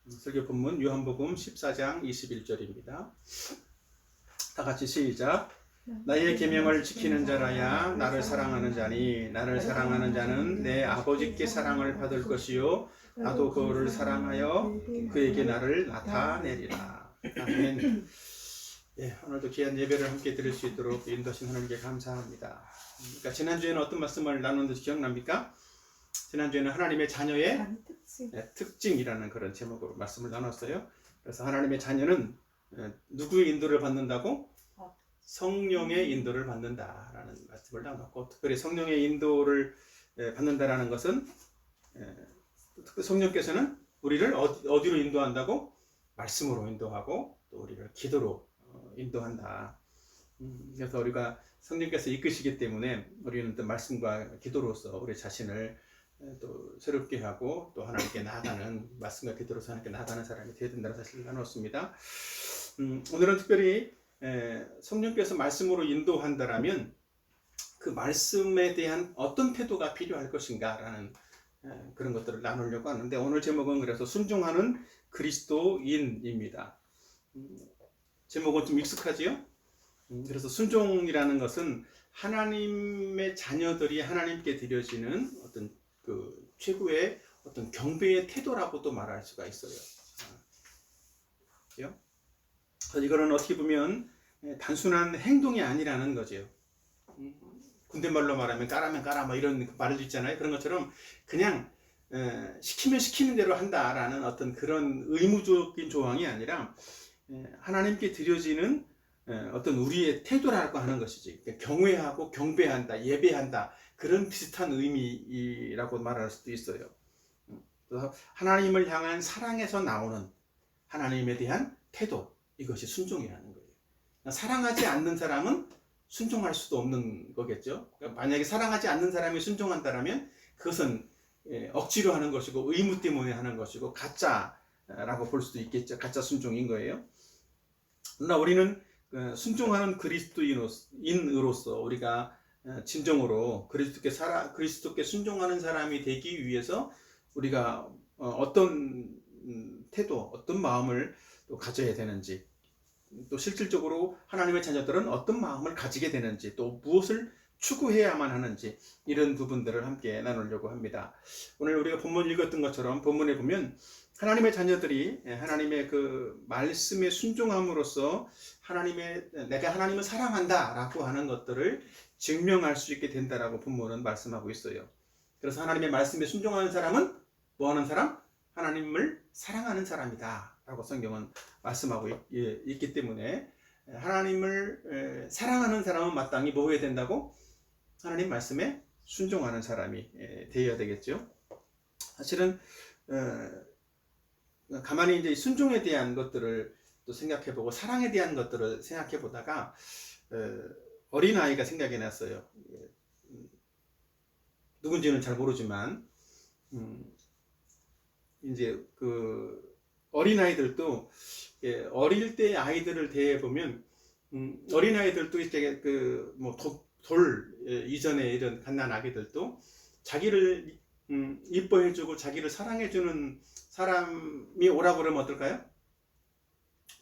설교 본문 요한복음 14장 21절입니다. 다 같이 시작. 나의 계명을 지키는 자라야 나를 사랑하는 자니 나를 사랑하는 자는 내 아버지께 사랑을 받을 것이요 나도 그를 사랑하여 그에게 나를 나타내리라. 아멘. 오늘도 귀한 예배를 함께 드릴 수 있도록 인도하신 하나님께 감사합니다. 그러니까 지난주에는 어떤 말씀을 나눴는지 기억납니까? 지난주에는 하나님의 자녀의 특징이라는 그런 제목으로 말씀을 나눴어요. 그래서 하나님의 자녀는 누구의 인도를 받는다고? 성령의 인도를 받는다라는 말씀을 나눴고, 특별히 성령의 인도를 받는다라는 것은 성령께서는 우리를 어디로 인도한다고? 말씀으로 인도하고 또 우리를 기도로 인도한다. 그래서 우리가 성령께서 이끄시기 때문에 우리는 또 말씀과 기도로서 우리 자신을 또 새롭게 하고 또 하나님께 나아가는, 말씀과 기도로서 하나님께 나아가는 사람이 되어야 된다는 사실을 나눴습니다. 오늘은 특별히 성령께서 말씀으로 인도한다라면 그 말씀에 대한 어떤 태도가 필요할 것인가라는 그런 것들을 나누려고 하는데, 오늘 제목은 그래서 순종하는 그리스도인입니다. 제목은 좀 익숙하지요? 그래서 순종이라는 것은 하나님의 자녀들이 하나님께 드려지는 어떤 그 최고의 어떤 경배의 태도라고도 말할 수가 있어요. 그래서 이거는 어떻게 보면 단순한 행동이 아니라는 거죠. 군대말로 말하면 까라면 까라 뭐 이런 말을 있잖아요. 그런 것처럼 그냥 시키면 시키는 대로 한다라는 어떤 그런 의무적인 조항이 아니라 하나님께 드려지는 어떤 우리의 태도라고 하는 것이지. 경외하고 경배한다, 예배한다, 그런 비슷한 의미라고 말할 수도 있어요. 그래서 하나님을 향한 사랑에서 나오는 하나님에 대한 태도, 이것이 순종이라는 거예요. 사랑하지 않는 사람은 순종할 수도 없는 거겠죠. 만약에 사랑하지 않는 사람이 순종한다면 그것은 억지로 하는 것이고 의무 때문에 하는 것이고 가짜라고 볼 수도 있겠죠. 가짜 순종인 거예요. 그러나 우리는 순종하는 그리스도인으로서 우리가 진정으로 그리스도께 순종하는 사람이 되기 위해서 우리가 어떤 태도, 어떤 마음을 또 가져야 되는지, 또 실질적으로 하나님의 자녀들은 어떤 마음을 가지게 되는지, 또 무엇을 추구해야만 하는지, 이런 부분들을 함께 나누려고 합니다. 오늘 우리가 본문 읽었던 것처럼 본문에 보면 하나님의 자녀들이 하나님의 그 말씀에 순종함으로써 내가 하나님을 사랑한다 라고 하는 것들을 증명할 수 있게 된다라고 본문은 말씀하고 있어요. 그래서 하나님의 말씀에 순종하는 사람은 뭐 하는 사람? 하나님을 사랑하는 사람이다 라고 성경은 말씀하고 있기 때문에 하나님을 사랑하는 사람은 마땅히 뭐 해야 된다고? 하나님 말씀에 순종하는 사람이 되어야 되겠죠. 사실은 가만히 이제 순종에 대한 것들을 또 생각해보고 사랑에 대한 것들을 생각해보다가 어린아이가 생각이 났어요. 누군지는 잘 모르지만 이제 그 어린아이들도 어릴 때 아이들을 대해보면 어린아이들도 이제 그 뭐 돌 이전에 이런 갓난아기들도 자기를 이뻐해주고 자기를 사랑해주는 사람이 오라고 그러면 어떨까요?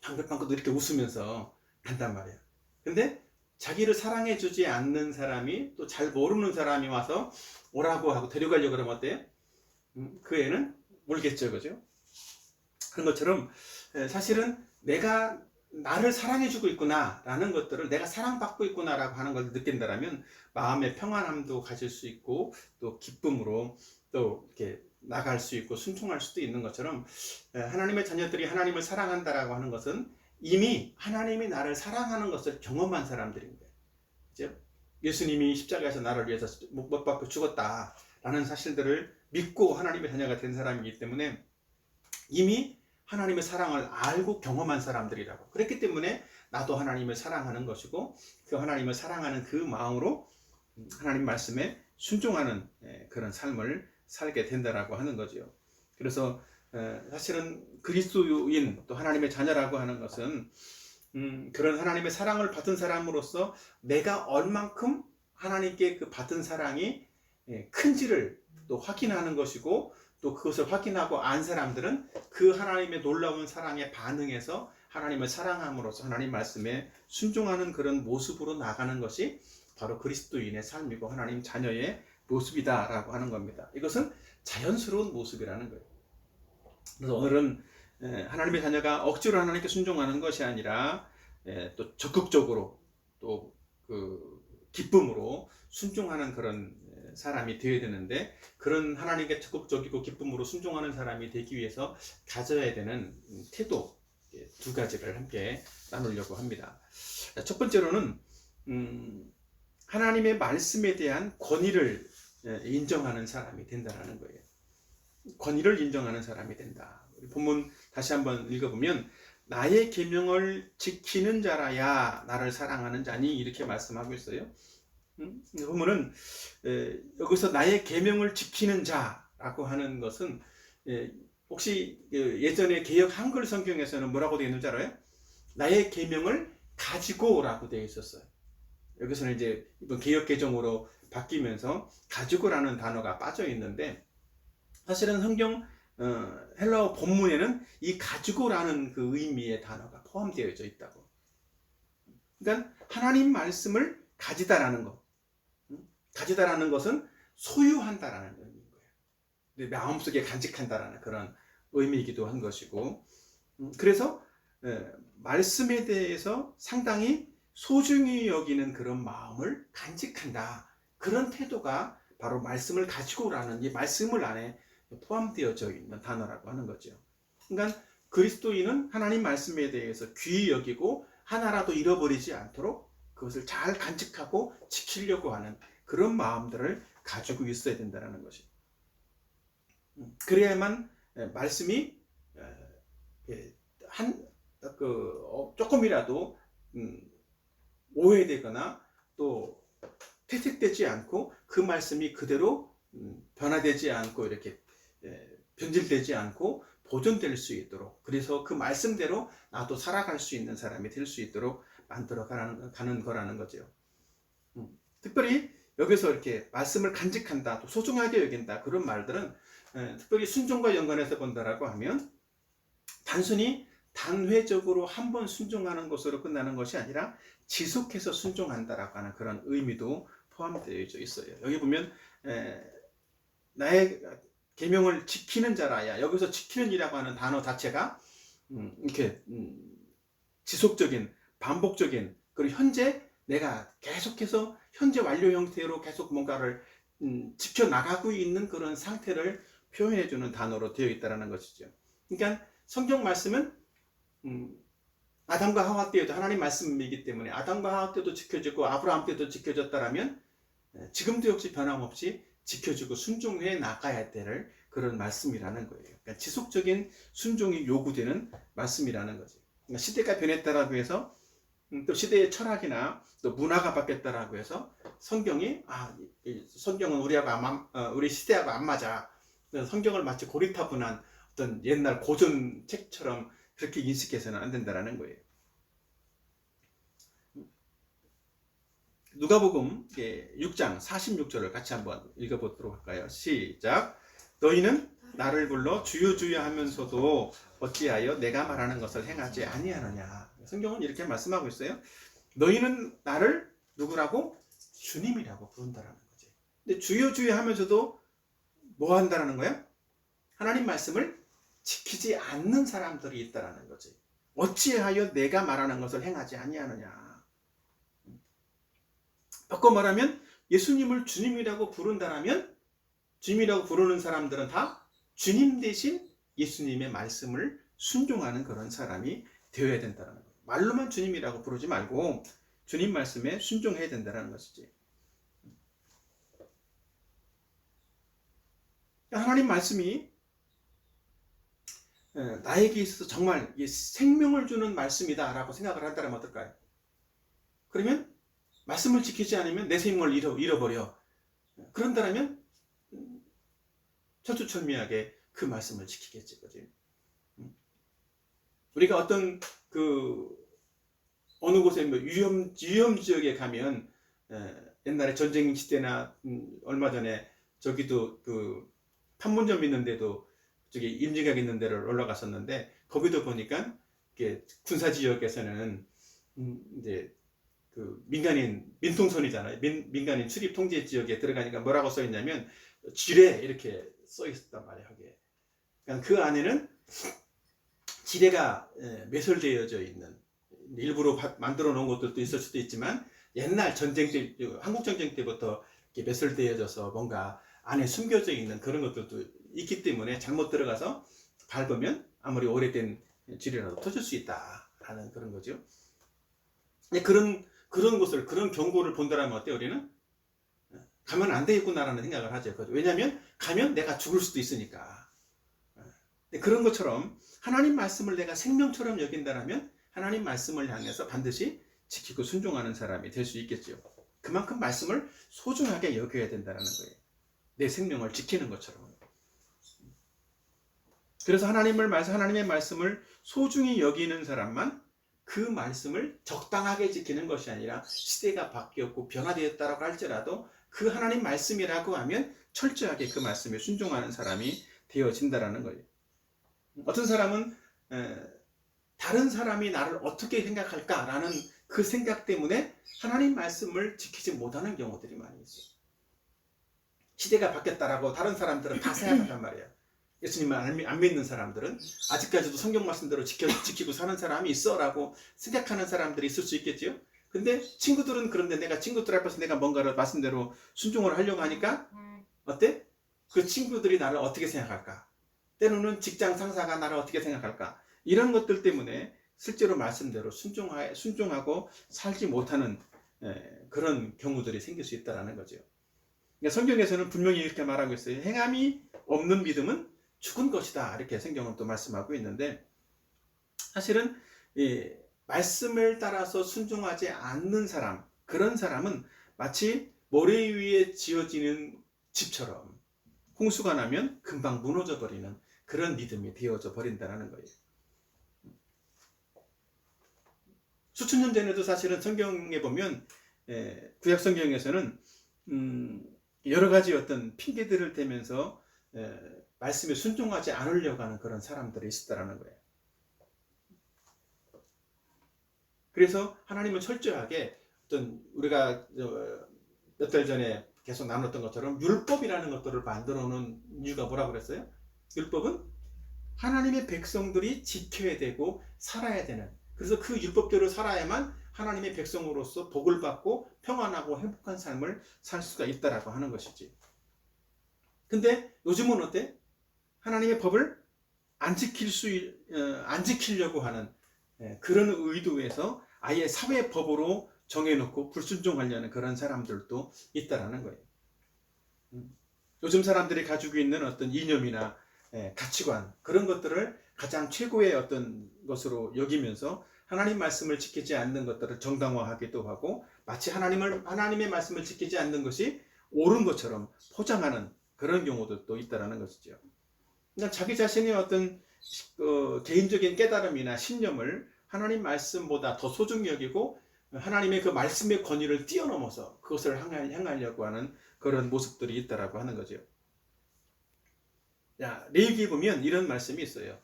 방긋방긋 이렇게 웃으면서 간단 말이에요. 근데 자기를 사랑해주지 않는 사람이, 또 잘 모르는 사람이 와서 오라고 하고 데려가려고 그러면 어때요? 그 애는 울겠죠, 그죠? 그런 것처럼 사실은 내가 나를 사랑해주고 있구나 라는 것들을, 내가 사랑받고 있구나 라고 하는 걸 느낀다면 마음의 평안함도 가질 수 있고 또 기쁨으로 또 이렇게 나갈 수 있고 순종할 수도 있는 것처럼, 하나님의 자녀들이 하나님을 사랑한다라고 하는 것은 이미 하나님이 나를 사랑하는 것을 경험한 사람들인 거예요. 그죠? 예수님이 십자가에서 나를 위해서 못 박혀 죽었다라는 사실들을 믿고 하나님의 자녀가 된 사람이기 때문에 이미 하나님의 사랑을 알고 경험한 사람들이라고. 그렇기 때문에 나도 하나님을 사랑하는 것이고 그 하나님을 사랑하는 그 마음으로 하나님 말씀에 순종하는 그런 삶을 살게 된다라고 하는 거죠. 그래서 사실은 그리스도인, 또 하나님의 자녀라고 하는 것은 그런 하나님의 사랑을 받은 사람으로서 내가 얼만큼 하나님께 그 받은 사랑이 큰지를 또 확인하는 것이고, 또 그것을 확인하고 안 사람들은 그 하나님의 놀라운 사랑에 반응해서 하나님을 사랑함으로써 하나님 말씀에 순종하는 그런 모습으로 나가는 것이 바로 그리스도인의 삶이고 하나님 자녀의 모습이다라고 하는 겁니다. 이것은 자연스러운 모습이라는 거예요. 그래서 오늘은 하나님의 자녀가 억지로 하나님께 순종하는 것이 아니라 또 적극적으로 또 그 기쁨으로 순종하는 그런 사람이 되어야 되는데, 그런 하나님께 적극적이고 기쁨으로 순종하는 사람이 되기 위해서 가져야 되는 태도 두 가지를 함께 나누려고 합니다. 첫 번째로는 하나님의 말씀에 대한 권위를 인정하는 사람이 된다는 거예요. 권위를 인정하는 사람이 된다. 우리 본문 다시 한번 읽어보면 나의 계명을 지키는 자라야 나를 사랑하는 자니, 이렇게 말씀하고 있어요. 보면은 여기서 나의 계명을 지키는 자라고 하는 것은 혹시 예전에 개역 한글 성경에서는 뭐라고 되어 있는지 알아요? 나의 계명을 가지고라고 되어 있었어요. 여기서는 이제 이번 개역 개정으로 바뀌면서 가지고라는 단어가 빠져 있는데, 사실은 성경 헬라어 본문에는 이 가지고라는 그 의미의 단어가 포함되어져 있다고. 그러니까 하나님 말씀을 가지다라는 것, 가지다라는 것은 소유한다라는 의미인 거예요. 내 마음속에 간직한다라는 그런 의미이기도 한 것이고, 그래서 말씀에 대해서 상당히 소중히 여기는 그런 마음을 간직한다, 그런 태도가 바로 말씀을 가지고라는 이 말씀을 안에 포함되어져 있는 단어라고 하는 거죠. 그러니까 그리스도인은 하나님 말씀에 대해서 귀히 여기고 하나라도 잃어버리지 않도록 그것을 잘 간직하고 지키려고 하는 그런 마음들을 가지고 있어야 된다는 것이. 그래야만 말씀이 조금이라도 오해되거나 또 퇴색되지 않고 그 말씀이 그대로 변화되지 않고 이렇게 변질되지 않고 보존될 수 있도록, 그래서 그 말씀대로 나도 살아갈 수 있는 사람이 될 수 있도록 만들어 가는 거라는 거죠. 특별히 여기서 이렇게 말씀을 간직한다, 또 소중하게 여긴다, 그런 말들은 특별히 순종과 연관해서 본다라고 하면 단순히 단회적으로 한 번 순종하는 것으로 끝나는 것이 아니라 지속해서 순종한다라고 하는 그런 의미도 포함되어 있어요. 여기 보면 나의 계명을 지키는 자라야, 여기서 지키는 이라고 하는 단어 자체가 이렇게 지속적인, 반복적인, 그리고 현재 내가 계속해서 현재 완료 형태로 계속 뭔가를 지켜나가고 있는 그런 상태를 표현해주는 단어로 되어 있다는 것이죠. 그러니까 성경 말씀은 아담과 하와 때에도 하나님 말씀이기 때문에 아담과 하와 때도 지켜지고 아브라함 때도 지켜졌다라면 지금도 역시 변함없이 지켜주고 순종해 나가야 될 그런 말씀이라는 거예요. 그러니까 지속적인 순종이 요구되는 말씀이라는 거죠. 그러니까 시대가 변했다라고 해서 또 시대의 철학이나 또 문화가 바뀌었다라고 해서 성경이 성경은 우리 시대하고 안 맞아, 성경을 마치 고리타분한 어떤 옛날 고전 책처럼 그렇게 인식해서는 안 된다라는 거예요. 누가복음 6장 46절을 같이 한번 읽어보도록 할까요? 시작. 너희는 나를 불러 주여 주여 하면서도 어찌하여 내가 말하는 것을 행하지 아니하느냐. 성경은 이렇게 말씀하고 있어요. 너희는 나를 누구라고? 주님이라고 부른다라는 거지. 근데 주여 주여 하면서도 뭐 한다라는 거야? 하나님 말씀을 지키지 않는 사람들이 있다라는 거지. 어찌하여 내가 말하는 것을 행하지 아니하느냐. 바꿔 말하면 예수님을 주님이라고 부른다라면 주님이라고 부르는 사람들은 다 주님 대신 예수님의 말씀을 순종하는 그런 사람이 되어야 된다는 거예요. 말로만 주님이라고 부르지 말고 주님 말씀에 순종해야 된다는 것이지. 하나님 말씀이 나에게 있어서 정말 생명을 주는 말씀이다 라고 생각을 한다면 어떨까요? 그러면 말씀을 지키지 않으면 내 생명을 잃어버려. 그런다면 철두철미하게 그 말씀을 지키겠지, 그지? 우리가 어떤 어느 곳에 위험 지역에 가면 옛날에 전쟁 시대나 얼마 전에 저기도 판문점 있는데도 저기 임진각 있는 데를 올라갔었는데 거기도 보니까 이게 군사 지역에서는 이제 그 민통선이잖아요. 민간인 출입 통제 지역에 들어가니까 뭐라고 써 있냐면 지뢰 이렇게 써 있었단 말이에요. 거기에. 그러니까 그 안에는 지뢰가 매설되어져 있는 일부러 만들어 놓은 것들도 있을 수도 있지만 옛날 전쟁 때 한국 전쟁 때부터 이렇게 매설되어져서 뭔가 안에 숨겨져 있는 그런 것들도 있기 때문에 잘못 들어가서 밟으면 아무리 오래된 지뢰라도 터질 수 있다라는 그런 거죠. 그런 곳을 그런 경고를 본다라면 어때요? 우리는 가면 안 되겠구나라는 생각을 하죠. 왜냐하면 가면 내가 죽을 수도 있으니까. 그런 것처럼 하나님 말씀을 내가 생명처럼 여긴다라면 하나님 말씀을 향해서 반드시 지키고 순종하는 사람이 될 수 있겠죠. 그만큼 말씀을 소중하게 여겨야 된다는 거예요. 내 생명을 지키는 것처럼. 그래서 하나님의 말씀을 소중히 여기는 사람만 그 말씀을 적당하게 지키는 것이 아니라 시대가 바뀌었고 변화되었다고 할지라도 그 하나님 말씀이라고 하면 철저하게 그 말씀에 순종하는 사람이 되어진다는 거예요. 어떤 사람은 다른 사람이 나를 어떻게 생각할까라는 그 생각 때문에 하나님 말씀을 지키지 못하는 경우들이 많이 있어요. 시대가 바뀌었다라고 다른 사람들은 다 생각한단 말이에요. 예수님을 안 믿는 사람들은 아직까지도 성경 말씀대로 지키고 사는 사람이 있어 라고 생각하는 사람들이 있을 수 있겠죠. 근데 친구들은 그런데 내가 친구들 앞에서 내가 뭔가를 말씀대로 순종을 하려고 하니까 어때? 그 친구들이 나를 어떻게 생각할까? 때로는 직장 상사가 나를 어떻게 생각할까? 이런 것들 때문에 실제로 말씀대로 순종하고 살지 못하는 그런 경우들이 생길 수 있다는 거죠. 그러니까 성경에서는 분명히 이렇게 말하고 있어요. 행함이 없는 믿음은 죽은 것이다. 이렇게 성경은 또 말씀하고 있는데 사실은 말씀을 따라서 순종하지 않는 사람, 그런 사람은 마치 모래 위에 지어지는 집처럼 홍수가 나면 금방 무너져 버리는 그런 믿음이 되어져 버린다는 거예요. 수천 년 전에도 사실은 성경에 보면 구약 성경에서는 여러 가지 어떤 핑계들을 대면서 말씀에 순종하지 않으려고 하는 그런 사람들이 있었다는 거예요. 그래서 하나님은 철저하게 어떤 우리가 몇 달 전에 계속 나눴던 것처럼 율법이라는 것들을 만들어 놓은 이유가 뭐라고 그랬어요? 율법은 하나님의 백성들이 지켜야 되고 살아야 되는, 그래서 그 율법대로 살아야만 하나님의 백성으로서 복을 받고 평안하고 행복한 삶을 살 수가 있다라고 하는 것이지. 근데 요즘은 어때? 하나님의 법을 안 지키려고 하는 그런 의도에서 아예 사회법으로 정해놓고 불순종하려는 그런 사람들도 있다라는 거예요. 요즘 사람들이 가지고 있는 어떤 이념이나 가치관, 그런 것들을 가장 최고의 어떤 것으로 여기면서 하나님 말씀을 지키지 않는 것들을 정당화하기도 하고 마치 하나님의 말씀을 지키지 않는 것이 옳은 것처럼 포장하는 그런 경우도 있다라는 것이죠. 그러니까 자기 자신의 어떤 개인적인 깨달음이나 신념을 하나님 말씀보다 더 소중히 여기고 하나님의 그 말씀의 권위를 뛰어넘어서 그것을 향하려고 하는 그런 모습들이 있다라고 하는 거죠. 자, 레위기에 보면 이런 말씀이 있어요.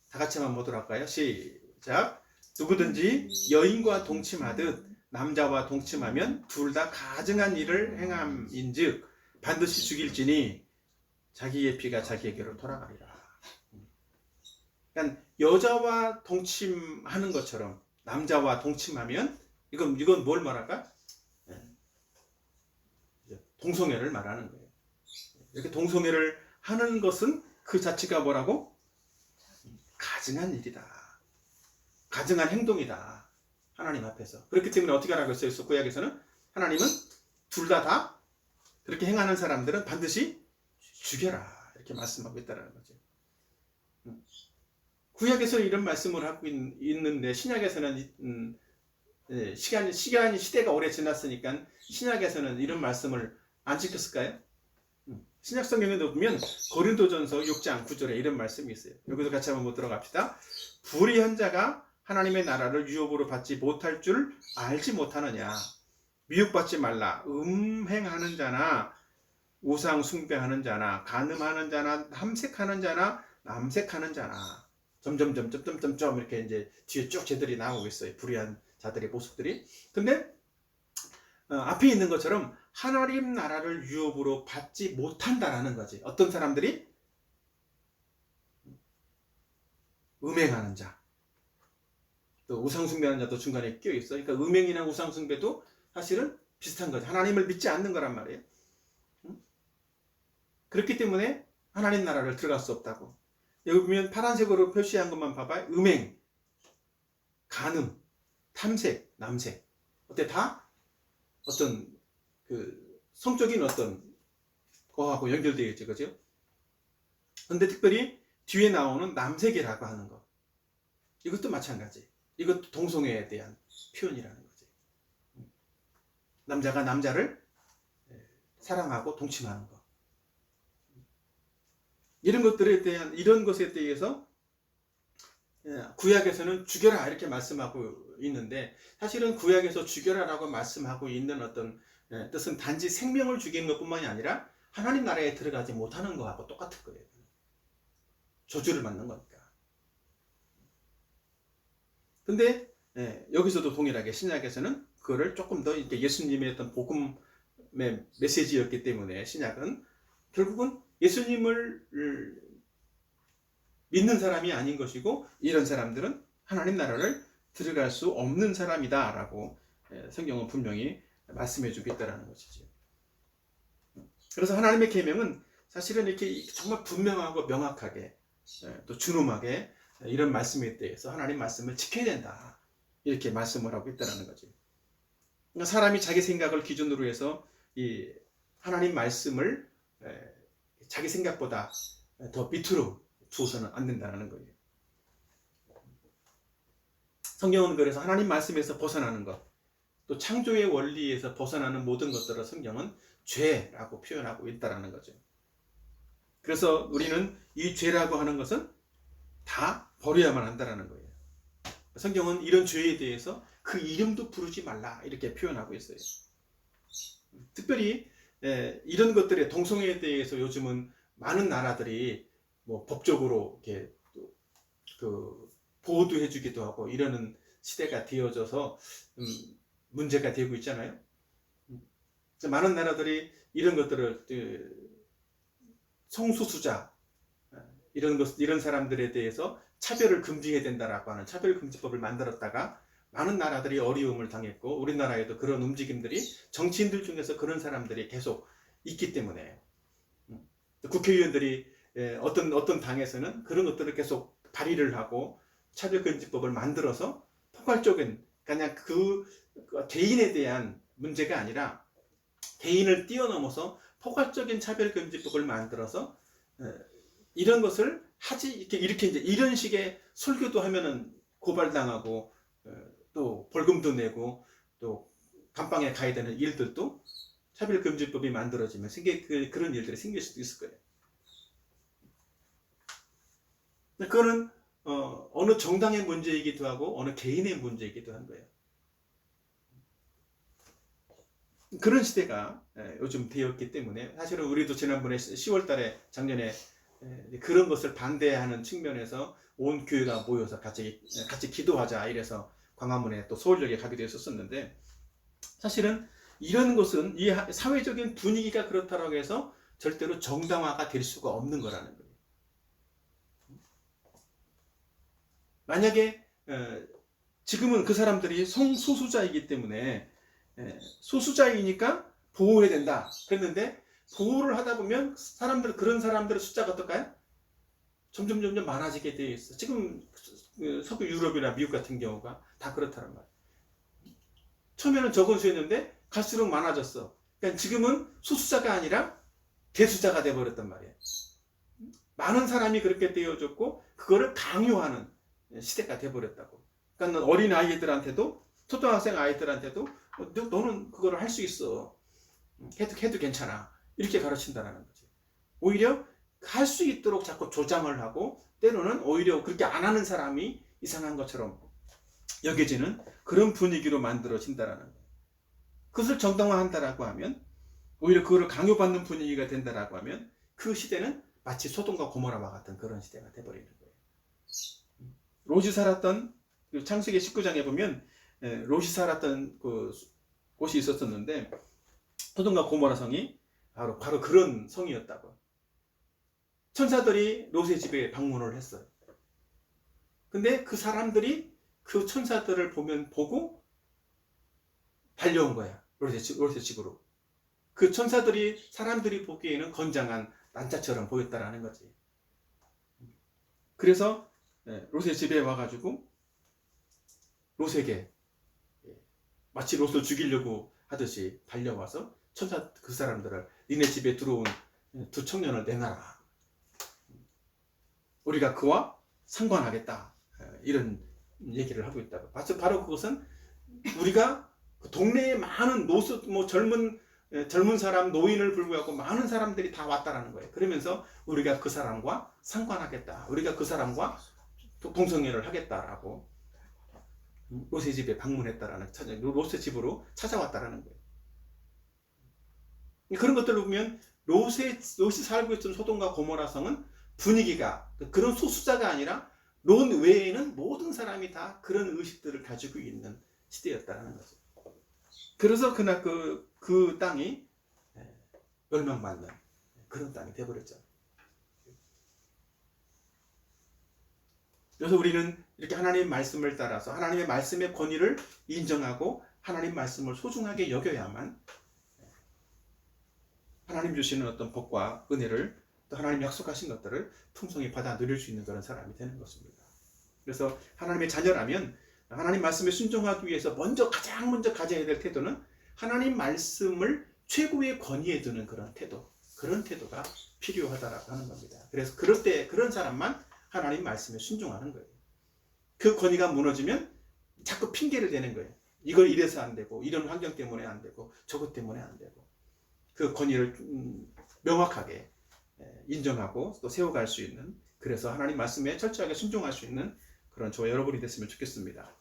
다 같이 한번 보도록 할까요? 시작. 누구든지 여인과 동침하듯 남자와 동침하면 둘 다 가증한 일을 행함인즉 반드시 죽일지니 자기의 피가 자기에게로 돌아가리라. 그러니까 여자와 동침하는 것처럼 남자와 동침하면 이건 뭘 말할까? 동성애를 말하는 거예요. 이렇게 동성애를 하는 것은 그 자체가 뭐라고? 가증한 일이다. 가증한 행동이다. 하나님 앞에서. 그렇기 때문에 어떻게 하라고 했어요? 구약에서는 하나님은 둘 다 그렇게 행하는 사람들은 반드시 죽여라. 이렇게 말씀하고 있다는 거죠. 구약에서는 이런 말씀을 하고 있는데 신약에서는 시대가 오래 지났으니까 신약에서는 이런 말씀을 안 지켰을까요? 신약 성경에도 보면 고린도전서 6장 9절에 이런 말씀이 있어요. 여기도 같이 한번 보도록 합시다. 불의한 자가 하나님의 나라를 유업으로 받지 못할 줄 알지 못하느냐. 미혹받지 말라. 음행하는 자나 우상 숭배하는 자나 간음하는 자나 함색하는 자나 남색하는 자나 점점점 이렇게 이제 뒤에 쭉 쟤들이 나오고 있어요. 불의한 자들의 모습들이. 근데 앞에 있는 것처럼 하나님 나라를 유업으로 받지 못한다라는 거지. 어떤 사람들이? 음행하는 자, 또 우상숭배하는 자도 중간에 끼어 있어. 그러니까 음행이나 우상숭배도 사실은 비슷한 거지. 하나님을 믿지 않는 거란 말이에요. 그렇기 때문에 하나님 나라를 들어갈 수 없다고. 여기 보면 파란색으로 표시한 것만 봐봐요. 음행, 간음, 탐색, 남색. 어때? 다 어떤 그 성적인 어떤 거하고 연결되어 있죠. 그죠? 근데 특별히 뒤에 나오는 남색이라고 하는 거. 이것도 마찬가지. 이것도 동성애에 대한 표현이라는 거지. 남자가 남자를 사랑하고 동침하는 거. 이런 것에 대해서 구약에서는 죽여라 이렇게 말씀하고 있는데, 사실은 구약에서 죽여라라고 말씀하고 있는 어떤 뜻은 단지 생명을 죽이는 것뿐만이 아니라 하나님 나라에 들어가지 못하는 거하고 똑같은 거예요. 저주를 받는 거니까. 근데 여기서도 동일하게 신약에서는 그거를 조금 더 예수님의 어떤 복음의 메시지였기 때문에 신약은 결국은 예수님을 믿는 사람이 아닌 것이고, 이런 사람들은 하나님 나라를 들어갈 수 없는 사람이다 라고 성경은 분명히 말씀해 주고 있다는 것이죠. 그래서 하나님의 계명은 사실은 이렇게 정말 분명하고 명확하게 또 준엄하게 이런 말씀에 대해서 하나님 말씀을 지켜야 된다 이렇게 말씀을 하고 있다는 거죠. 그러니까 사람이 자기 생각을 기준으로 해서 이 하나님 말씀을 자기 생각보다 더 밑으로 두어서는 안 된다는 거예요. 성경은 그래서 하나님 말씀에서 벗어나는 것, 또 창조의 원리에서 벗어나는 모든 것들을 성경은 죄라고 표현하고 있다는 거죠. 그래서 우리는 이 죄라고 하는 것은 다 버려야만 한다는 거예요. 성경은 이런 죄에 대해서 그 이름도 부르지 말라 이렇게 표현하고 있어요. 특별히 이런 것들의 동성애에 대해서 요즘은 많은 나라들이 뭐 법적으로 이렇게 그 보호도 해주기도 하고 이러는 시대가 되어져서 문제가 되고 있잖아요. 많은 나라들이 이런 것들을 성소수자 이런 사람들에 대해서 차별을 금지해야 된다라고 하는 차별금지법을 만들었다가 많은 나라들이 어려움을 당했고, 우리나라에도 그런 움직임들이 정치인들 중에서 그런 사람들이 계속 있기 때문에 국회의원들이 어떤 당에서는 그런 것들을 계속 발의를 하고 차별금지법을 만들어서 포괄적인, 그냥 그 개인에 대한 문제가 아니라 개인을 뛰어넘어서 포괄적인 차별금지법을 만들어서 이런 것을 이렇게 이제 이런 식의 설교도 하면은 고발당하고 또 벌금도 내고 또 감방에 가야 되는 일들도 차별금지법이 만들어지면 그런 일들이 생길 수도 있을 거예요. 그거는 어느 정당의 문제이기도 하고 어느 개인의 문제이기도 한 거예요. 그런 시대가 요즘 되었기 때문에 사실은 우리도 지난번에 10월 달에 작년에 그런 것을 반대하는 측면에서 온 교회가 모여서 같이 기도하자 이래서 광화문에 또 서울역에 가기도 했었는데, 사실은 이런 것은 이 사회적인 분위기가 그렇다고 해서 절대로 정당화가 될 수가 없는 거라는 거예요. 만약에 지금은 그 사람들이 성소수자이기 때문에 소수자이니까 보호해야 된다 그랬는데, 보호를 하다 보면 그런 사람들의 숫자가 어떨까요? 점점 많아지게 되어 있어. 지금 서구 유럽이나 미국 같은 경우가 다 그렇다는 말이에요. 처음에는 적은 수였는데 갈수록 많아졌어. 그러니까 지금은 소수자가 아니라 대수자가 되어버렸단 말이에요. 많은 사람이 그렇게 되어졌고 그거를 강요하는 시대가 되어버렸다고. 그러니까 어린 아이들한테도, 초등학생 아이들한테도 너는 그거를 할 수 있어. 해도 괜찮아. 이렇게 가르친다는 거지. 오히려 할 수 있도록 자꾸 조장을 하고, 때로는 오히려 그렇게 안 하는 사람이 이상한 것처럼 여겨지는 그런 분위기로 만들어진다는 거예요. 그것을 정당화한다라고 하면 오히려 그거를 강요받는 분위기가 된다라고 하면 그 시대는 마치 소돔과 고모라와 같은 그런 시대가 돼버리는 거예요. 롯이 살았던 창세기 19장에 보면 롯이 살았던 그 곳이 있었었는데 소돔과 고모라 성이 바로 그런 성이었다고. 천사들이 롯의 집에 방문을 했어요. 근데 그 사람들이 그 천사들을 보고 달려온 거야. 롯의 집으로. 그 천사들이 사람들이 보기에는 건장한 난자처럼 보였다라는 거지. 그래서 롯의 집에 와가지고 롯에게 마치 롯을 죽이려고 하듯이 달려와서 천사 그 사람들을 니네 집에 들어온 두 청년을 내놔라. 우리가 그와 상관하겠다. 이런 얘기를 하고 있다고. 바로 그것은 우리가 동네에 많은 젊은 사람, 노인을 불구하고 많은 사람들이 다 왔다라는 거예요. 그러면서 우리가 그 사람과 상관하겠다. 우리가 그 사람과 동성애를 하겠다라고 롯의 집에 방문했다라는, 롯의 집으로 찾아왔다라는 거예요. 그런 것들을 보면 롯이 살고 있던 소돔과 고모라 성은 분위기가 그런 소수자가 아니라 롯 외에는 모든 사람이 다 그런 의식들을 가지고 있는 시대였다라는 거죠. 그래서 그날 그 땅이 멸망받는 그런 땅이 되어버렸죠. 그래서 우리는 이렇게 하나님의 말씀을 따라서 하나님의 말씀의 권위를 인정하고 하나님 말씀을 소중하게 여겨야만 하나님 주시는 어떤 복과 은혜를 또 하나님 약속하신 것들을 풍성히 받아 누릴 수 있는 그런 사람이 되는 것입니다. 그래서 하나님의 자녀라면 하나님 말씀에 순종하기 위해서 가장 먼저 가져야 될 태도는 하나님 말씀을 최고의 권위에 두는 그런 태도가 필요하다라고 하는 겁니다. 그래서 그럴 때 그런 사람만 하나님 말씀에 순종하는 거예요. 그 권위가 무너지면 자꾸 핑계를 대는 거예요. 이걸 이래서 안 되고, 이런 환경 때문에 안 되고, 저것 때문에 안 되고. 그 권위를 명확하게 인정하고 또 세워갈 수 있는, 그래서 하나님 말씀에 철저하게 순종할 수 있는 그런 저와 여러분이 됐으면 좋겠습니다.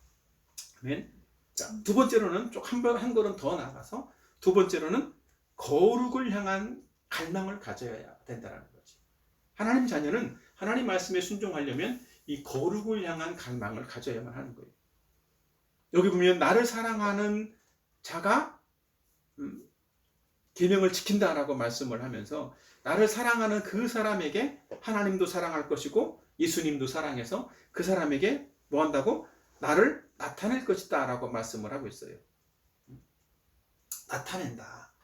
아멘. 자, 두 번째로는 한 걸음 더 나아가서 두 번째로는 거룩을 향한 갈망을 가져야 된다는 거지. 하나님 자녀는 하나님 말씀에 순종하려면 이 거룩을 향한 갈망을 가져야만 하는 거예요. 여기 보면 나를 사랑하는 자가 계명을 지킨다라고 말씀을 하면서 나를 사랑하는 그 사람에게 하나님도 사랑할 것이고 예수님도 사랑해서 그 사람에게 뭐 한다고? 나를 나타낼 것이다 라고 말씀을 하고 있어요. 나타낸다.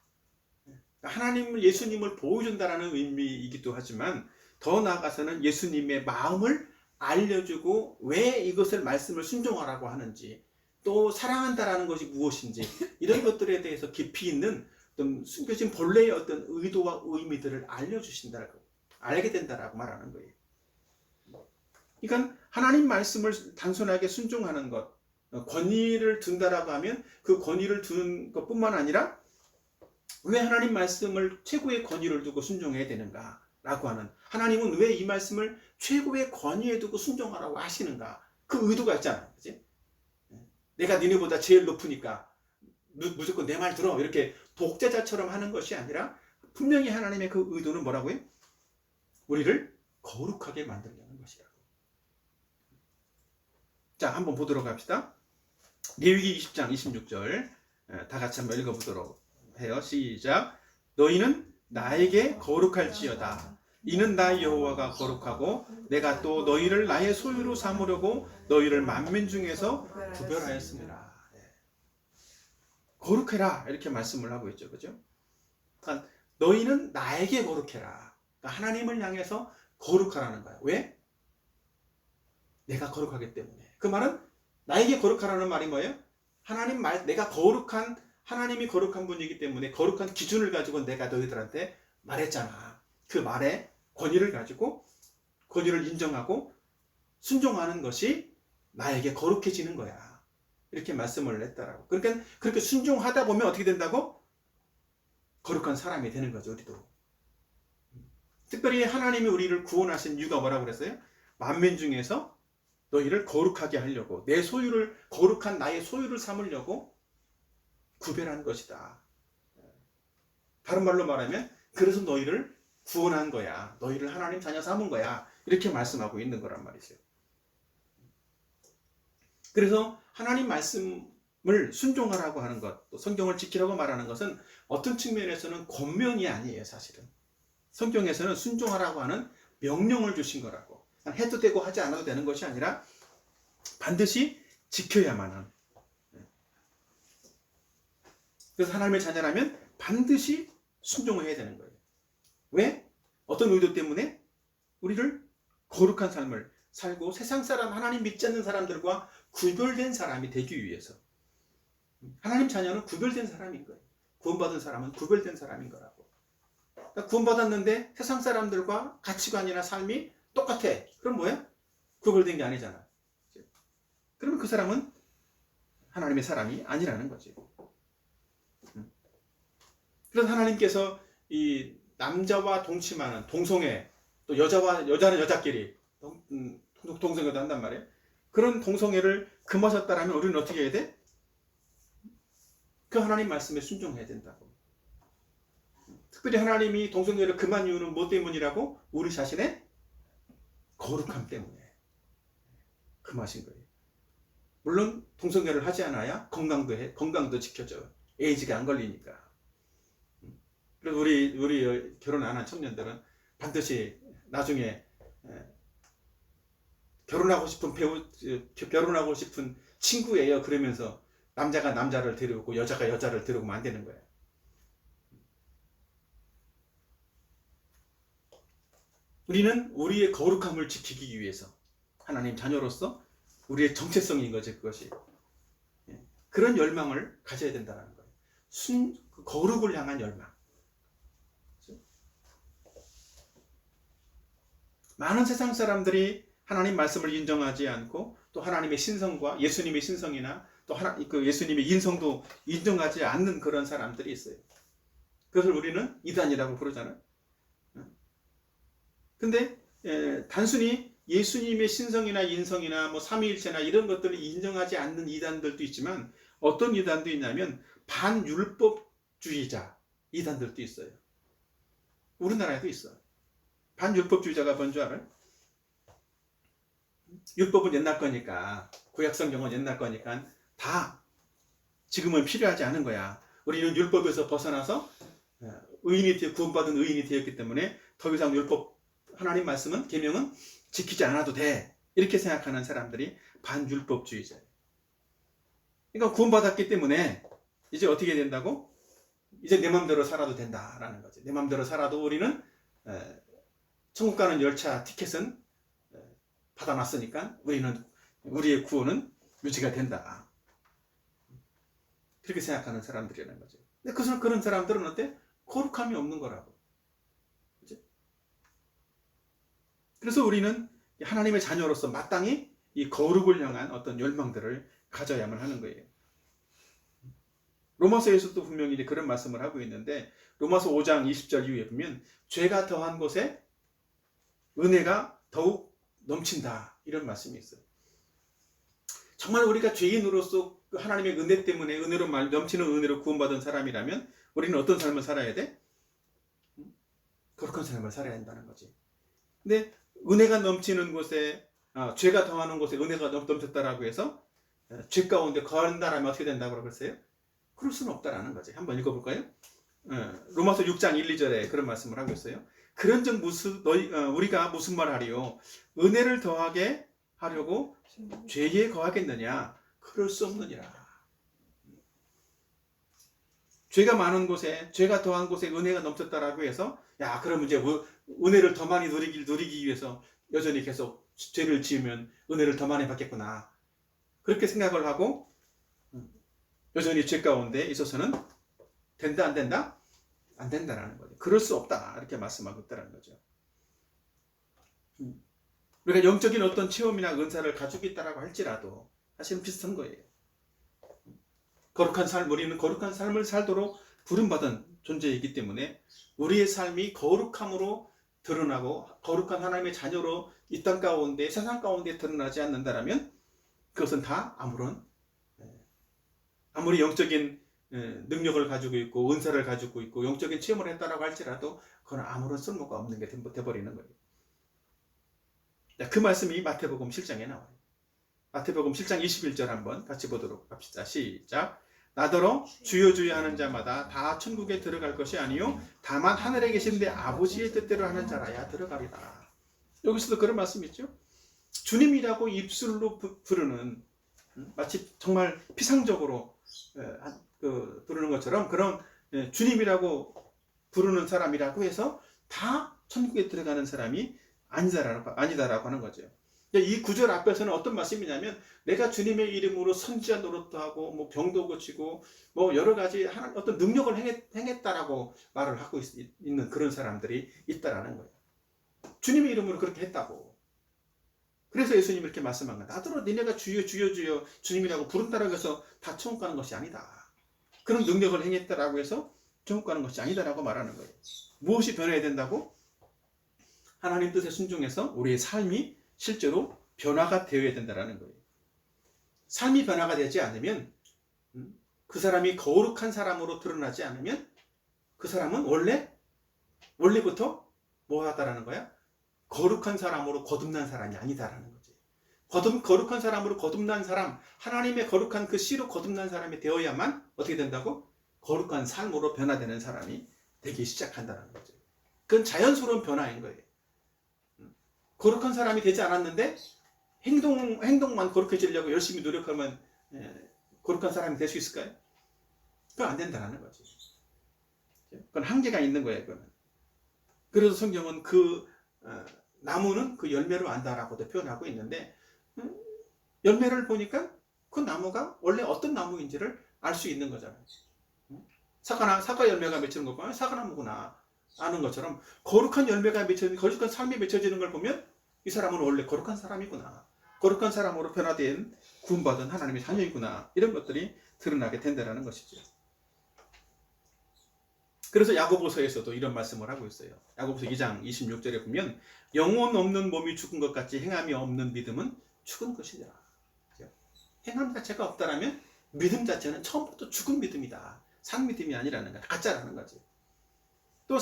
하나님을, 예수님을 보여준다라는 의미이기도 하지만 더 나아가서는 예수님의 마음을 알려주고 왜 이것을 말씀을 순종하라고 하는지, 또 사랑한다라는 것이 무엇인지, 이런 것들에 대해서 깊이 있는 어떤 숨겨진 본래의 어떤 의도와 의미들을 알려주신다라고, 알게 된다라고 말하는 거예요. 그러니까 하나님 말씀을 단순하게 순종하는 것, 권위를 둔다라고 하면 그 권위를 두는 것뿐만 아니라 왜 하나님 말씀을 최고의 권위를 두고 순종해야 되는가 라고 하는, 하나님은 왜 이 말씀을 최고의 권위에 두고 순종하라고 하시는가, 그 의도가 있잖아요. 그치? 내가 니네보다 제일 높으니까 무조건 내 말 들어, 이렇게 독재자처럼 하는 것이 아니라 분명히 하나님의 그 의도는 뭐라고요? 우리를 거룩하게 만들려는 것이라고. 자, 한번 보도록 합시다. 레위기 20장 26절 다 같이 한번 읽어보도록 해요. 시작. 너희는 나에게 거룩할지어다. 이는 나 여호와가 거룩하고 내가 또 너희를 나의 소유로 삼으려고 너희를 만민 중에서 구별하였습니다. 거룩해라 이렇게 말씀을 하고 있죠. 그죠? 그러니까 너희는 나에게 거룩해라. 그러니까 하나님을 향해서 거룩하라는 거야. 왜? 내가 거룩하기 때문에. 그 말은 나에게 거룩하라는 말이 뭐예요? 내가 거룩한, 하나님이 거룩한 분이기 때문에 거룩한 기준을 가지고 내가 너희들한테 말했잖아. 그 말에 권위를 가지고 권위를 인정하고 순종하는 것이 나에게 거룩해지는 거야. 이렇게 말씀을 했다라고. 그러니까 그렇게 순종하다 보면 어떻게 된다고? 거룩한 사람이 되는 거죠. 우리도. 특별히 하나님이 우리를 구원하신 이유가 뭐라고 그랬어요? 만민 중에서 너희를 거룩하게 하려고, 내 소유를, 거룩한 나의 소유를 삼으려고 구별한 것이다. 다른 말로 말하면 그래서 너희를 구원한 거야. 너희를 하나님 자녀 삼은 거야. 이렇게 말씀하고 있는 거란 말이죠. 그래서 하나님 말씀을 순종하라고 하는 것, 또 성경을 지키라고 말하는 것은 어떤 측면에서는 권면이 아니에요, 사실은. 성경에서는 순종하라고 하는 명령을 주신 거라고. 해도 되고 하지 않아도 되는 것이 아니라 반드시 지켜야만 하는. 그래서 하나님의 자녀라면 반드시 순종을 해야 되는 거예요. 왜? 어떤 의도 때문에? 우리를 거룩한 삶을 살고 세상 사람, 하나님 믿지 않는 사람들과 구별된 사람이 되기 위해서. 하나님 자녀는 구별된 사람인 거예요. 구원받은 사람은 구별된 사람인 거라고. 그러니까 구원받았는데 세상 사람들과 가치관이나 삶이 똑같아. 그럼 뭐야? 구별된 게 아니잖아. 그러면 그 사람은 하나님의 사람이 아니라는 거지. 그래서 하나님께서 이 남자와 동침하는 동성애, 또 여자는 여자끼리 동성애도 한단 말이에요. 그런 동성애를 금하셨다라면 우리는 어떻게 해야 돼? 그 하나님 말씀에 순종해야 된다고. 특별히 하나님이 동성애를 금한 이유는 뭐 때문이라고? 우리 자신의 거룩함 때문에 금하신 거예요. 물론 동성애를 하지 않아야 건강도 지켜져. 에이즈가 안 걸리니까. 그래서 우리 결혼 안 한 청년들은 반드시 나중에 결혼하고 싶은 친구예요. 그러면서 남자가 남자를 데려오고 여자가 여자를 데려오면 안 되는 거예요. 우리는 우리의 거룩함을 지키기 위해서 하나님 자녀로서 우리의 정체성인 거지, 그것이. 그런 열망을 가져야 된다는 거예요. 거룩을 향한 열망. 많은 세상 사람들이 하나님 말씀을 인정하지 않고 또 하나님의 신성과 예수님의 신성이나 또 예수님의 인성도 인정하지 않는 그런 사람들이 있어요. 그것을 우리는 이단이라고 부르잖아요. 근데 단순히 예수님의 신성이나 인성이나 뭐 삼위일체나 이런 것들을 인정하지 않는 이단들도 있지만 어떤 이단도 있냐면 반율법주의자 이단들도 있어요. 우리나라에도 있어. 반율법주의자가 뭔 줄 알아요? 율법은 옛날 거니까, 구약성경은 옛날 거니까 다 지금은 필요하지 않은 거야. 우리는 율법에서 벗어나서 구원받은 의인이 되었기 때문에 더 이상 하나님 말씀은, 계명은 지키지 않아도 돼. 이렇게 생각하는 사람들이 반율법주의자예요. 그러니까 구원받았기 때문에 이제 어떻게 된다고? 이제 내 마음대로 살아도 된다라는 거지. 내 마음대로 살아도 우리는 천국 가는 열차 티켓은 받아놨으니까 우리의 구원은 유지가 된다. 그렇게 생각하는 사람들이라는 거죠. 근데 그런 사람들은 어때? 거룩함이 없는 거라고. 그치? 그래서 우리는 하나님의 자녀로서 마땅히 이 거룩을 향한 어떤 열망들을 가져야만 하는 거예요. 로마서에서도 분명히 이제 그런 말씀을 하고 있는데, 로마서 5장 20절 이후에 보면 죄가 더한 곳에 은혜가 더욱 넘친다, 이런 말씀이 있어요. 정말 우리가 죄인으로서 하나님의 은혜 때문에 넘치는 은혜로 구원받은 사람이라면 우리는 어떤 삶을 살아야 돼? 거룩한 삶을 살아야 한다는 거지. 근데 은혜가 넘치는 곳에 죄가 더하는 곳에 은혜가 넘쳤다라고 해서 죄 가운데 거한다라면 어떻게 된다고 그랬어요? 그럴 수는 없다라는 거지. 한번 읽어볼까요? 로마서 6장 1, 2절에 그런 말씀을 하고 있어요. 그런즉 우리가 무슨 말 하리요? 은혜를 더하게 하려고 죄에 거하겠느냐? 그럴 수 없느니라. 죄가 많은 곳에, 죄가 더한 곳에 은혜가 넘쳤다라고 해서 그럼 이제 은혜를 더 많이 누리기 위해서 여전히 계속 죄를 지으면 은혜를 더 많이 받겠구나, 그렇게 생각을 하고 여전히 죄 가운데 있어서는 된다, 안 된다? 안 된다라는 거죠. 그럴 수 없다, 이렇게 말씀하고 있다는 거죠. 우리가 영적인 어떤 체험이나 은사를 가지고 있다라고 할지라도 사실은 비슷한 거예요. 우리는 거룩한 삶을 살도록 부름받은 존재이기 때문에 우리의 삶이 거룩함으로 드러나고 거룩한 하나님의 자녀로 이 땅 가운데, 세상 가운데 드러나지 않는다라면 그것은 다 아무리 영적인 능력을 가지고 있고 은사를 가지고 있고 영적인 체험을 했다라고 할지라도 그건 아무런 쓸모가 없는 게 돼버리는 거예요. 그 말씀이 마태복음 7장에 나와요. 마태복음 7장 21절 한번 같이 보도록 합시다. 시작. 나더러 주여 주여 하는 자마다 다 천국에 들어갈 것이 아니요 다만 하늘에 계신 내 아버지의 뜻대로 하는 자라야 들어가리라. 여기서도 그런 말씀이 있죠. 주님이라고 입술로 부르는, 마치 정말 피상적으로 부르는 것처럼 그런 주님이라고 부르는 사람이라고 해서 다 천국에 들어가는 사람이 아니다라고 하는 거죠. 이 구절 앞에서는 어떤 말씀이냐면 내가 주님의 이름으로 선지자 노릇도 하고 뭐 병도 고치고 뭐 여러 가지 어떤 능력을 행했다라고 말을 하고 있는 그런 사람들이 있다라는 거예요. 주님의 이름으로 그렇게 했다고. 그래서 예수님이 이렇게 말씀한 거야. 나더러 니네가 주여 주여 주여 주님이라고 부른다라고 해서 다 천국 가는 것이 아니다. 그런 능력을 행했다라고 해서 천국 가는 것이 아니다라고 말하는 거예요. 무엇이 변해야 된다고? 하나님 뜻에 순종해서 우리의 삶이 실제로 변화가 되어야 된다는 거예요. 삶이 변화가 되지 않으면, 그 사람이 거룩한 사람으로 드러나지 않으면 그 사람은 원래부터 뭐 하다라는 거야? 거룩한 사람으로 거듭난 사람이 아니다라는 거지. 거룩한 사람으로 거듭난 사람, 하나님의 거룩한 그 씨로 거듭난 사람이 되어야만 어떻게 된다고? 거룩한 삶으로 변화되는 사람이 되기 시작한다는 거죠. 그건 자연스러운 변화인 거예요. 거룩한 사람이 되지 않았는데 행동만 거룩해지려고 열심히 노력하면 거룩한 사람이 될 수 있을까요? 그건 안 된다는 거죠. 그건 한계가 있는 거예요. 그거는. 그래서 성경은 그 나무는 그 열매로 안다라고도 표현하고 있는데, 열매를 보니까 그 나무가 원래 어떤 나무인지를 알 수 있는 거잖아요. 사과 열매가 맺히는 거 보면 사과나무구나 아는 것처럼, 거룩한 열매가 거룩한 삶이 맺혀지는 걸 보면 이 사람은 원래 거룩한 사람이구나, 거룩한 사람으로 변화된 구원받은 하나님의 자녀이구나, 이런 것들이 드러나게 된다는 것이죠. 그래서 야고보서에서도 이런 말씀을 하고 있어요. 야고보서 2장 26절에 보면 영혼 없는 몸이 죽은 것 같이 행함이 없는 믿음은 죽은 것이라. 행함 자체가 없다라면 믿음 자체는 처음부터 죽은 믿음이다. 산 믿음이 아니라는 거야. 가짜라는 거지. 또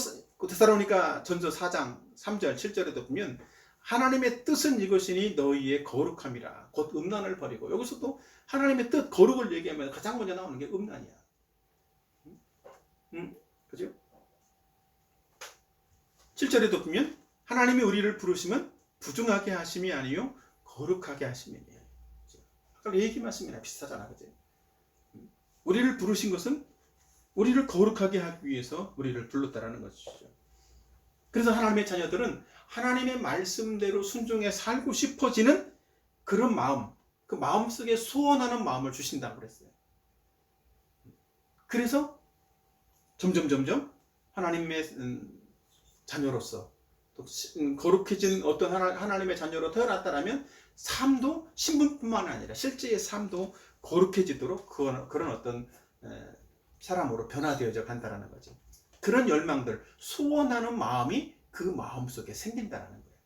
데살로니가 전서 4장 3절 7절에도 보면 하나님의 뜻은 이것이니 너희의 거룩함이라. 곧 음란을 버리고. 여기서도 하나님의 뜻, 거룩을 얘기하면 가장 먼저 나오는 게 음란이야. 그죠? 7절에도 보면 하나님이 우리를 부르시면 부정하게 하심이 아니요 거룩하게 하심이니. 아까 얘기 말씀이랑 비슷하잖아. 그죠? 우리를 부르신 것은 우리를 거룩하게 하기 위해서 우리를 불렀다라는 것이죠. 그래서 하나님의 자녀들은 하나님의 말씀대로 순종해 살고 싶어지는 그런 마음, 그 마음속에 소원하는 마음을 주신다고 그랬어요. 그래서 점점 하나님의 자녀로서 또 거룩해진 어떤 하나님의 자녀로 태어났다라면 삶도 신분뿐만 아니라 실제의 삶도 거룩해지도록 그런 어떤 사람으로 변화되어져 간다라는 거죠. 그런 열망들, 소원하는 마음이 그 마음 속에 생긴다라는 거예요.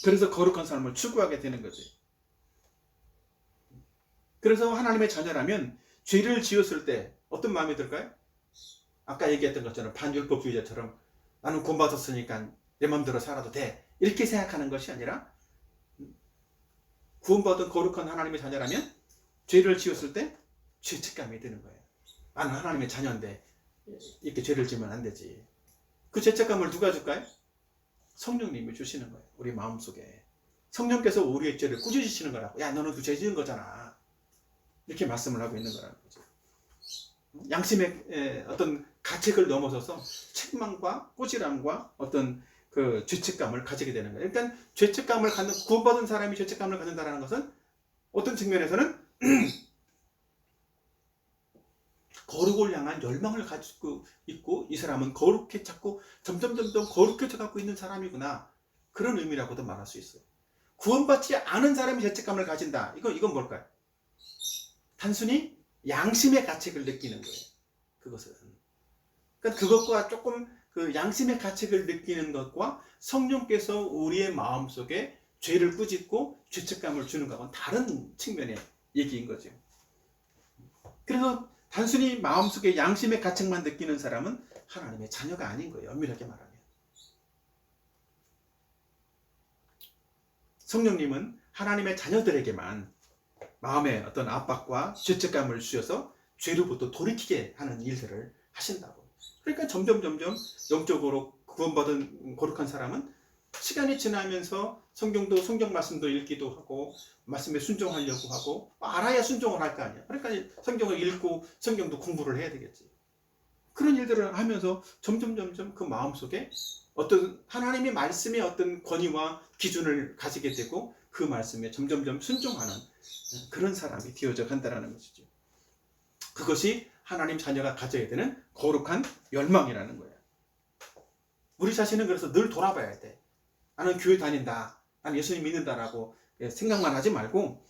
그래서 거룩한 삶을 추구하게 되는 거죠. 그래서 하나님의 자녀라면 죄를 지었을 때 어떤 마음이 들까요? 아까 얘기했던 것처럼 반율법주의자처럼 나는 구원받았으니까 내 마음대로 살아도 돼, 이렇게 생각하는 것이 아니라, 구원받은 거룩한 하나님의 자녀라면 죄를 지었을 때 죄책감이 드는 거예요. 나는 하나님의 자녀인데 이렇게 죄를 지으면 안 되지. 그 죄책감을 누가 줄까요? 성령님이 주시는 거예요. 우리 마음속에 성령께서 우리의 죄를 꾸짖으시는 거라고. 야, 너는 그 죄 지은 거잖아, 이렇게 말씀을 하고 있는 거라는 거죠. 양심의 어떤 가책을 넘어서서 책망과 꾸지람과 어떤 그 죄책감을 가지게 되는 거예요. 그러니까 죄책감을 갖는, 구원받은 사람이 죄책감을 갖는다는 것은 어떤 측면에서는 거룩을 향한 열망을 가지고 있고, 이 사람은 거룩해 자꾸 점점 거룩해져 갖고 있는 사람이구나, 그런 의미라고도 말할 수 있어요. 구원받지 않은 사람이 죄책감을 가진다, 이건 뭘까요? 단순히 양심의 가책을 느끼는 거예요. 그것은. 그러니까 그것과 조금 그 양심의 가책을 느끼는 것과 성령께서 우리의 마음속에 죄를 꾸짖고 죄책감을 주는 것과는 다른 측면의 얘기인 거죠. 그래서 단순히 마음속에 양심의 가책만 느끼는 사람은 하나님의 자녀가 아닌 거예요. 엄밀하게 말하면. 성령님은 하나님의 자녀들에게만 마음의 어떤 압박과 죄책감을 주셔서 죄로부터 돌이키게 하는 일들을 하신다고. 그러니까 점점 영적으로 구원받은 거룩한 사람은 시간이 지나면서 성경 말씀도 읽기도 하고 말씀에 순종하려고 하고 알아야 순종을 할 거 아니야. 그러니까 성경을 읽고 성경도 공부를 해야 되겠지. 그런 일들을 하면서 점점 그 마음속에 어떤 하나님의 말씀의 어떤 권위와 기준을 가지게 되고 그 말씀에 점점 순종하는 그런 사람이 되어져 간다는 것이죠. 그것이 하나님 자녀가 가져야 되는 거룩한 열망이라는 거예요. 우리 자신은 그래서 늘 돌아봐야 돼. 나는 교회 다닌다. 나는 예수님 믿는다라고 생각만 하지 말고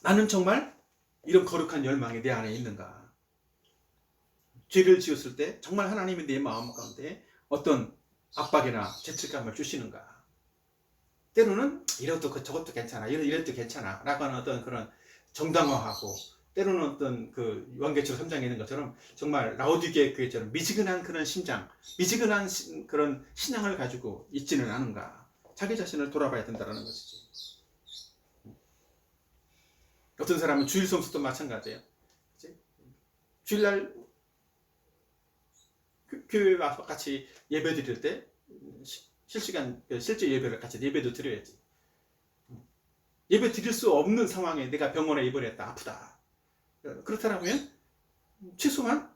나는 정말 이런 거룩한 열망이 내 안에 있는가. 죄를 지었을 때 정말 하나님이 내 마음 가운데 어떤 압박이나 죄책감을 주시는가. 때로는 이것도 저것도 괜찮아. 이래도 괜찮아. 라고 하는 어떤 그런 정당화하고 때로는 어떤 그 요한계시록 3장에 있는 것처럼 정말 라오디게 교회처럼 미지근한 그런 심장, 미지근한 그런 신앙을 가지고 있지는 않은가. 자기 자신을 돌아봐야 된다는 것이지. 어떤 사람은 주일 성수도 마찬가지예요. 주일날 교회 와서 같이 예배 드릴 때 실제 예배를 같이 예배도 드려야지. 예배 드릴 수 없는 상황에 내가 병원에 입원했다. 아프다. 그렇다면 최소한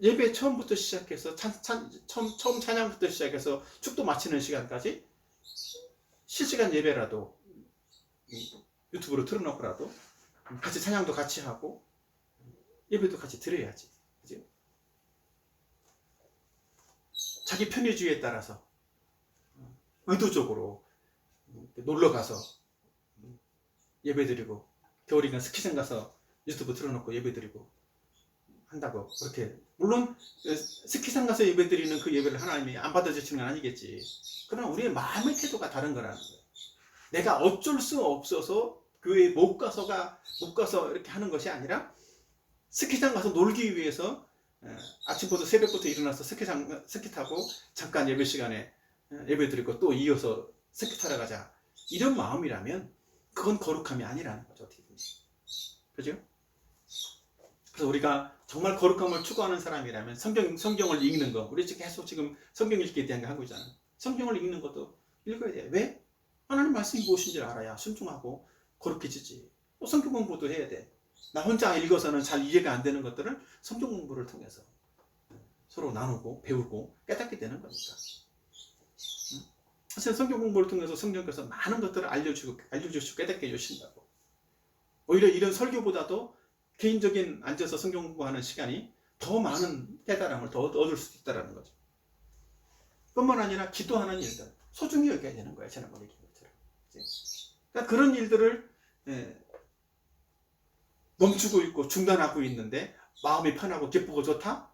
예배 처음부터 시작해서 처음 찬양부터 시작해서 축도 마치는 시간까지 실시간 예배라도 유튜브로 틀어놓고라도 같이 찬양도 같이 하고 예배도 같이 드려야지. 그치? 자기 편의주의에 따라서 의도적으로 놀러가서 예배드리고 겨울이면 스키장 가서 유튜브 틀어놓고 예배드리고 한다고 그렇게 물론 스키장 가서 예배드리는 그 예배를 하나님이 안 받아주시는 건 아니겠지. 그러나 우리의 마음의 태도가 다른 거라는 거예요. 내가 어쩔 수 없어서 교회에 못 가서 이렇게 하는 것이 아니라 스키장 가서 놀기 위해서 아침부터 새벽부터 일어나서 스키 타고 잠깐 예배 시간에 예배 드리고 또 이어서 스키 타러 가자. 이런 마음이라면 그건 거룩함이 아니라는 거죠. 어떻게 보면. 그죠? 그래서 우리가 정말 거룩함을 추구하는 사람이라면 성경을 읽는 거, 우리 계속 지금 성경 읽기에 대한 거 하고 있잖아요. 성경을 읽는 것도 읽어야 돼. 왜? 하나님 말씀이 무엇인지 알아야 순종하고 거룩해지지. 또 성경 공부도 해야 돼. 나 혼자 읽어서는 잘 이해가 안 되는 것들을 성경 공부를 통해서 서로 나누고 배우고 깨닫게 되는 거니까. 사실 성경 공부를 통해서 성경께서 많은 것들을 알려주시고 깨닫게 해주신다고. 오히려 이런 설교보다도 개인적인 앉아서 성경 공부하는 시간이 더 많은 깨달음을 더 얻을 수 있다는 거죠. 뿐만 아니라 기도하는 일들 소중히 여겨야 되는 거예요. 지난번에 얘기한 것처럼. 그러니까 그런 일들을 멈추고 있고 중단하고 있는데 마음이 편하고 기쁘고 좋다?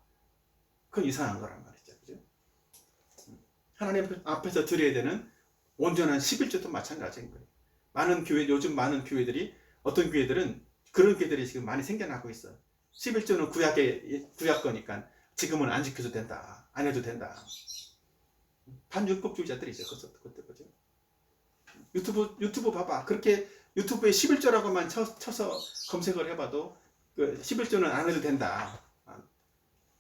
그건 이상한 거란 말이죠. 그죠? 하나님 앞에서 드려야 되는 온전한 11조도 마찬가지인 거예요. 요즘 많은 교회들이 어떤 교회들은 그런 교회들이 지금 많이 생겨나고 있어요. 11조는 구약 거니까 지금은 안 지켜도 된다. 안 해도 된다. 반율법주의자들이 있어요. 그것도. 유튜브 봐봐. 그렇게 유튜브에 11조라고만 쳐서 검색을 해봐도 그 11조는 안 해도 된다.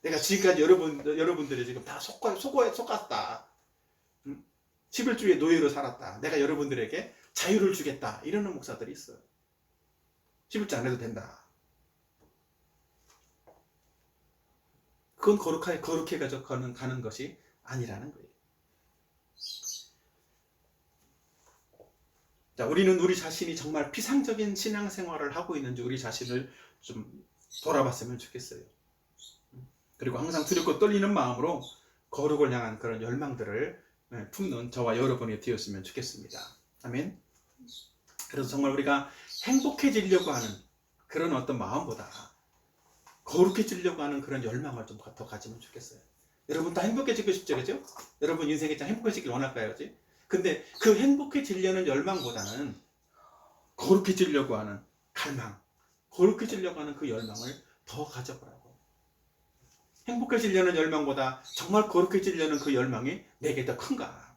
내가 지금까지 여러분들이 지금 다 속았다. 11조의 노예로 살았다. 내가 여러분들에게 자유를 주겠다. 이러는 목사들이 있어요. 11조 안 해도 된다. 그건 거룩해 가지고 가는 것이 아니라는 거예요. 자, 우리는 우리 자신이 정말 피상적인 신앙생활을 하고 있는지 우리 자신을 좀 돌아봤으면 좋겠어요. 그리고 항상 두렵고 떨리는 마음으로 거룩을 향한 그런 열망들을 품는 저와 여러분이 되었으면 좋겠습니다. 아멘. 그래서 정말 우리가 행복해지려고 하는 그런 어떤 마음보다 거룩해지려고 하는 그런 열망을 좀 더 가지면 좋겠어요. 여러분 다 행복해지고 싶죠, 그죠? 여러분 인생에 참 행복해지길 원할까요, 그죠? 근데 그 행복해지려는 열망보다는 거룩해지려고 하는 갈망, 거룩해지려고 하는 그 열망을 더 가져보라고. 행복해지려는 열망보다 정말 거룩해지려는 그 열망이 내게 더 큰가.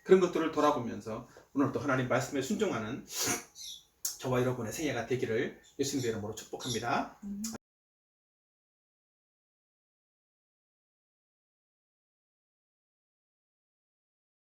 그런 것들을 돌아보면서 오늘 또 하나님 말씀에 순종하는 저와 여러분의 생애가 되기를 예수님의 이름으로 축복합니다.